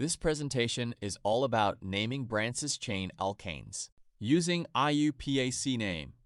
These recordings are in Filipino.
This presentation is all about naming Brance's chain alkanes using IUPAC name.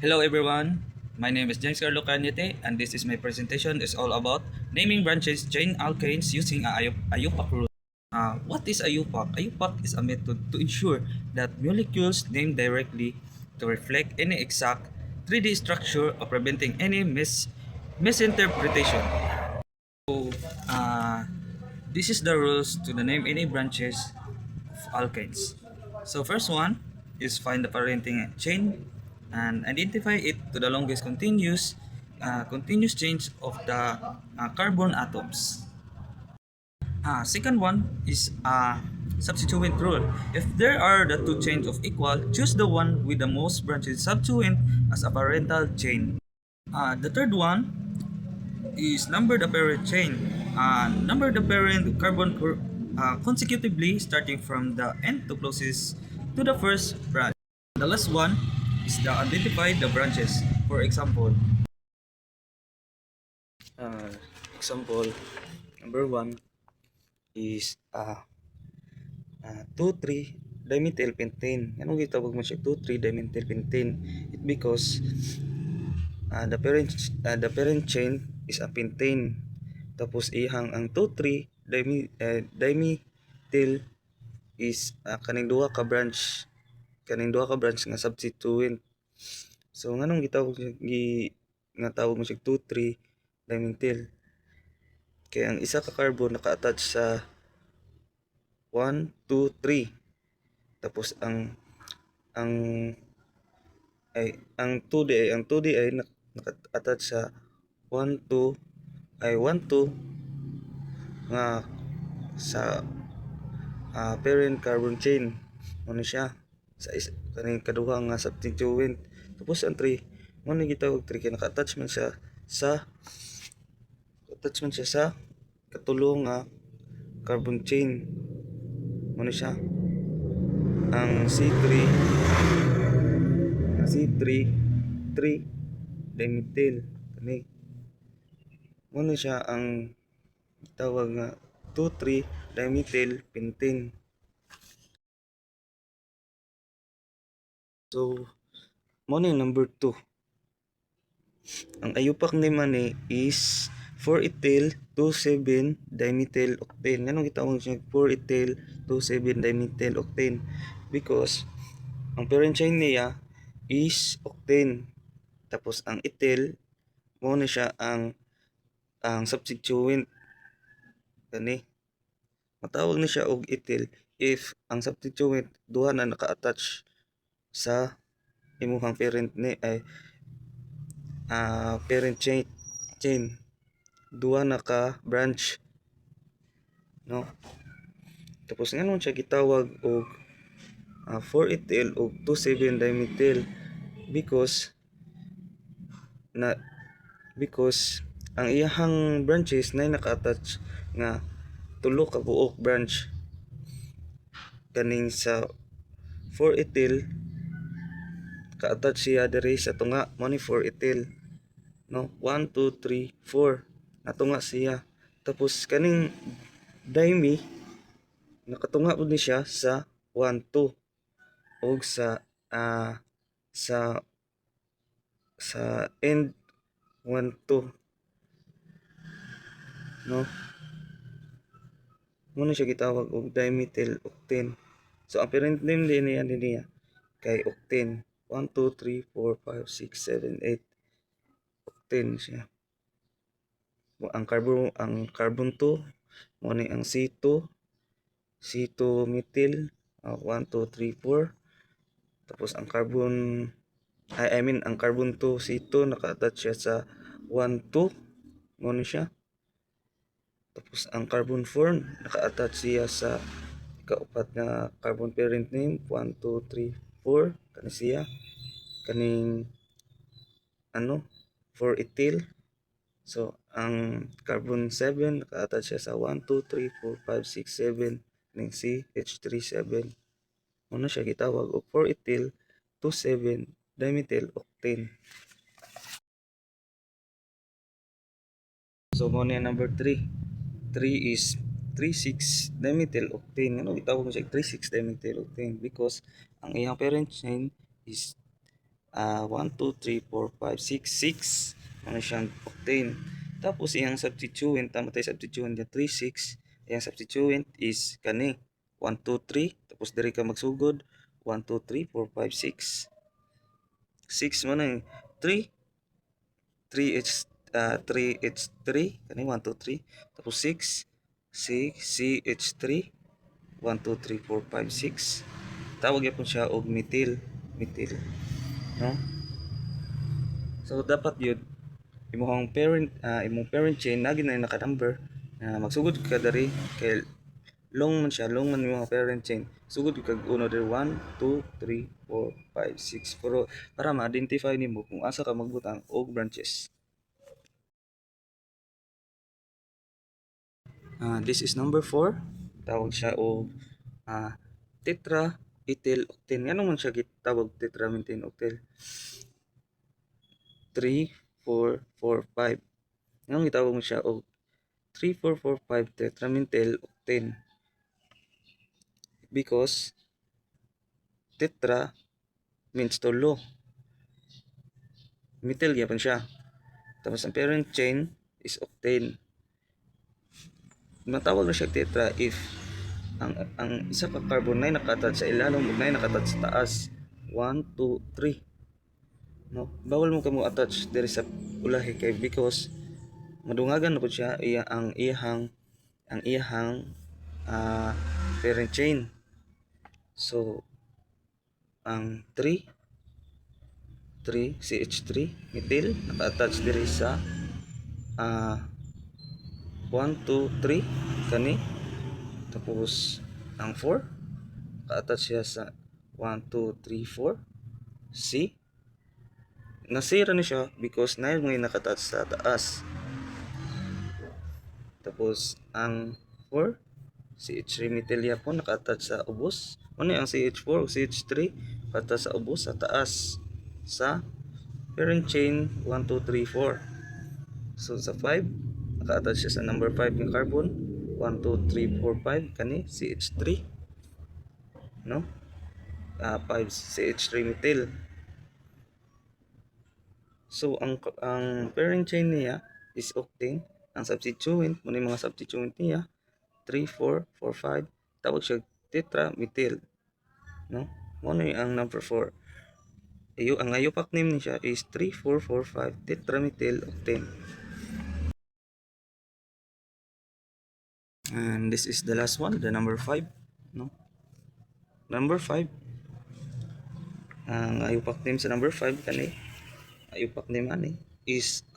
Hello everyone, my name is James Carlo Cañete and this is my presentation is all about naming branches chain alkanes using a IUPAC rule. What is IUPAC? IUPAC is a method to ensure that molecules named directly to reflect any exact 3D structure or preventing any misinterpretation. So, this is the rules to the name any branches of alkanes. So first one is find the parenting chain and identify it to the longest continuous change of the carbon atoms. Second one is substituent rule. If there are the two chains of equal, choose the one with the most branches substituent as a parental chain. The third one is number the parent chain. Number the parent consecutively starting from the end to closest to the first branch. The last one is the identify the branches. For uh, example number one is 2,3 dimethyl pentane. Anong gitawag mo siya 2,3 dimethyl pentane? It because the parent chain is a pentane. Tapos ihang ang 2,3 dimethyl is kaning duha ka branch nga substituent. So nganong gitawag nga tawag mo siya 2,3 dimethyl? Kaya ang isa ka carbon naka-attach sa 1, 2, 3. Tapos ang ang 2D ay naka-attach sa 1, 2 ay 1, 2 nga sa parent carbon chain. Ano siya? Kaning kaduha nga substituent. Tapos ang 3, mo ni gitawag 3 kay naka-attachment siya sa katulong nga carbon chain. Ano siya? Ang C3 3 dimethyl kani. Ano siya ang tawag nga 2,3 dimethyl pentane. So mo ni number 2. Ang IUPAC naman is 4-ethyl 2,7 dimethyl octane. Anong gitawag siya 4-ethyl 2,7 dimethyl octane? Because ang parent chain niya is octane. Tapos ang ethyl mo na siya ang substituent kani. Matawag na siya og ethyl if ang substituent duha na naka-attach sa imuhang parent ni ay parent chain duha na ka branch, no? Tapos nganon siya gitawag og 4-ethyl og 2,7 dimethyl because ang iyahang branches na naka-attach nga tulo ka buok branch kaning sa 4-ethyl ka-attach siya diri sa tunga mo ni 4-ethyl, no? 1, 2, 3, 4 natunga siya. Tapos kaning dime nakatunga pud ni siya sa 1, 2 og sa end 1, 2, no? Muna siya gitawag og dimethyl octane. So ang parent name din niya kay octane. 1, 2, 3, 4, 5, 6, 7, 8 octane siya. Ang carbon 2 mo ni ang C2 methyl 1, 2, 3, 4. Tapos ang carbon 2 C2 naka-attach siya sa 1, 2 mo ni siya. Tapos ang carbon 4 naka-attach siya sa kaupat na carbon parent name 1, 2, 3, 4 kani siya kaning 4-ethyl. So ang carbon 7 naka-attach siya sa 1, 2, 3, 4, 5, 6, 7 ning CH37. Muna siya gitawag og 4-ethyl 2,7 dimethyl octane. So mo ni number 3 is 3,6-dimethyl octane. Ano gitawag mo siya 3,6-dimethyl octane because ang iyang parent chain is 1, 2, 3, 4, 5, 6 ano siyang octane. Tapos iyang substituent, tama tayo substituent niya 3,6. Iyang substituent is kani 1, 2, 3. Tapos diri ka magsugod 1, 2, 3, 4, 5, 6. 6 man ang 3 3H 3H3 kani 1, 2, 3. Tapos 6 CH3 1, 2, 3, 4, 5, 6. Tawag yapon siya og methyl no. So dapat yun imong parent chain na ginay naka-number na magsugod ka dari kay long man imong parent chain. Sugod kag uno dari 1 2 3 4 5 6 pero para ma-identify nimo kung asa ka magbutang og branches. This is number 4. Tawag siya og tetra ethyl octane. Ngano man siya gitawag tetra methyl octane? 3 4 4 5. Ngano gitawag mo siya og 3 4 4 5 tetramethyl octane? Because tetra means tulo. Methyl gyapon siya. Tapos ang parent chain is octane. Matawag na siya tetra if ang isa ka carbon na nakatouch sa ilalom ug na nakatouch sa taas. 1 2 3. No, bawal mo kamo attach diri sa ulahi kay because madungagan na po siya ang iyahang parent chain. So ang 3 CH3 methyl naka-attach diri sa 1 2 3 kani. Tapos ang 4 naka-attach siya sa 1 2 3 4 C. Nasira na siya because na yung nakatouch sa taas. Tapos ang 4 CH3 methyl yapon nakatouch sa ubos. Ano ang CH4 o CH3 nakatouch sa ubos sa taas sa parent chain 1 2 3 4. So sa 5 nakatouch siya sa number 5 ng carbon 1 2 3 4 5 kani CH3 no. 5 CH3 methyl. So ang parent chain niya is octane. Ang substituent mo mga substituent niya 3 4 4 5 tawag siya tetramethyl no. Mo ang number 4. Ang IUPAC name niya is 3 4 4 5 tetramethyl octane. And this is the last one, the number 5 no. Number 5 ang IUPAC name sa number 5 kani IUPAC name ani is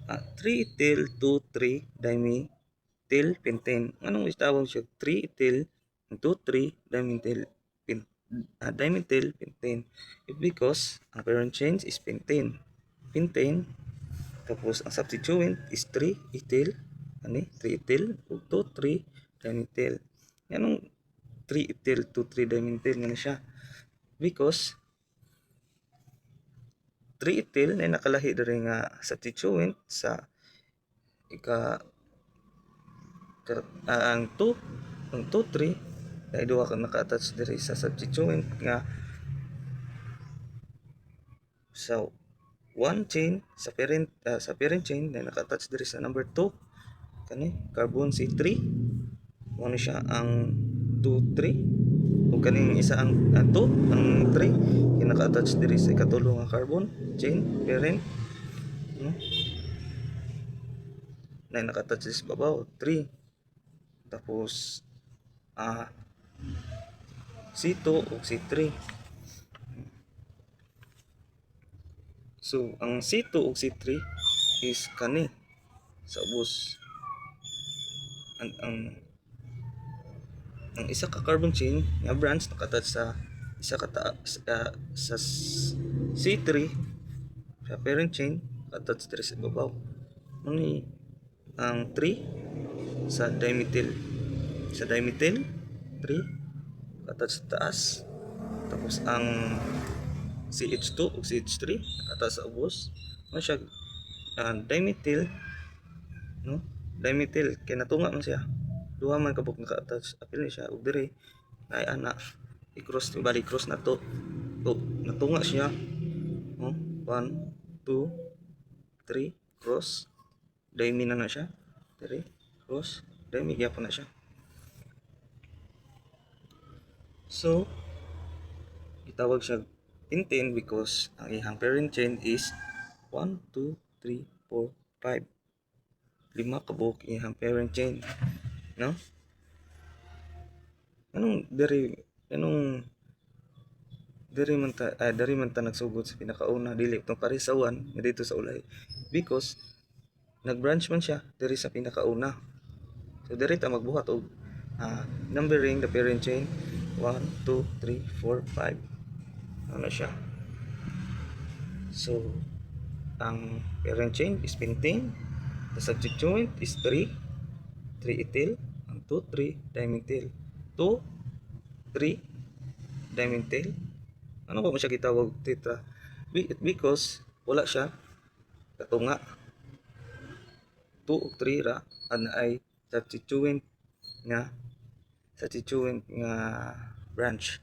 3-ethyl 2,3-dimethyl pentane. Anong itawag siya? 3-ethyl 2,3-dimethyl pentane. Because ang parent chain is pentane. Tapos ang substituent is 3-ethyl ani 3-ethyl 2,3-dimethyl. Anong 3-ethyl 2,3-dimethyl ngano siya? Because 3-ethyl na nakalahi diri nga substituent sa ang 2 3 dahil duha ka naka-attach diri sa substituent nga sa one chain sa parent chain na naka-attach diri sa number 2 kani carbon C3 mo siya ang 2 3 o kaning isa ang 2 ang 3 naka-attach diri sa ikatulong nga carbon chain parent no? Na naka-attach sa babaw 3 tapos C2 o C3. So ang C2 o C3 is kani sa ubos ang isa ka carbon chain nga branch nakatouch sa isa ka sa C3 sa parent chain nakatouch diri sa babaw. Muni ang 3 sa dimethyl 3 nakatouch sa taas. Tapos ang CH2 o CH3 nakatouch sa ubos. Ano siya dimethyl no dimethyl kay natunga man siya. Duha man kabuk naka-attach apil ni siya ug diri ay ana i-cross bali cross na to. Oh, natunga siya. Oh, 1 2 3 cross. Dimi na siya. 3 cross. Dimi gyapon na siya. So, itawag siya pentane because ang ihang parent chain is 1 2 3 4 5. 5 kabuk ihang parent chain, no? Anong dari man ta nagsugod sa pinakauna dili tong parisawan nga dito sa ulay because nag-branch man siya diri sa pinakauna. So diri ta magbuhat og numbering the parent chain 1 2 3 4 5. Ano siya? So ang parent chain is pentane, the substituent is 3 ethyl, ang 2 3 dimethyl, 2 3 dimethyl. Ano ba mo siya gitawag tetra? Because wala siya katunga. 2 ug 3 ra ay substituent nga branch.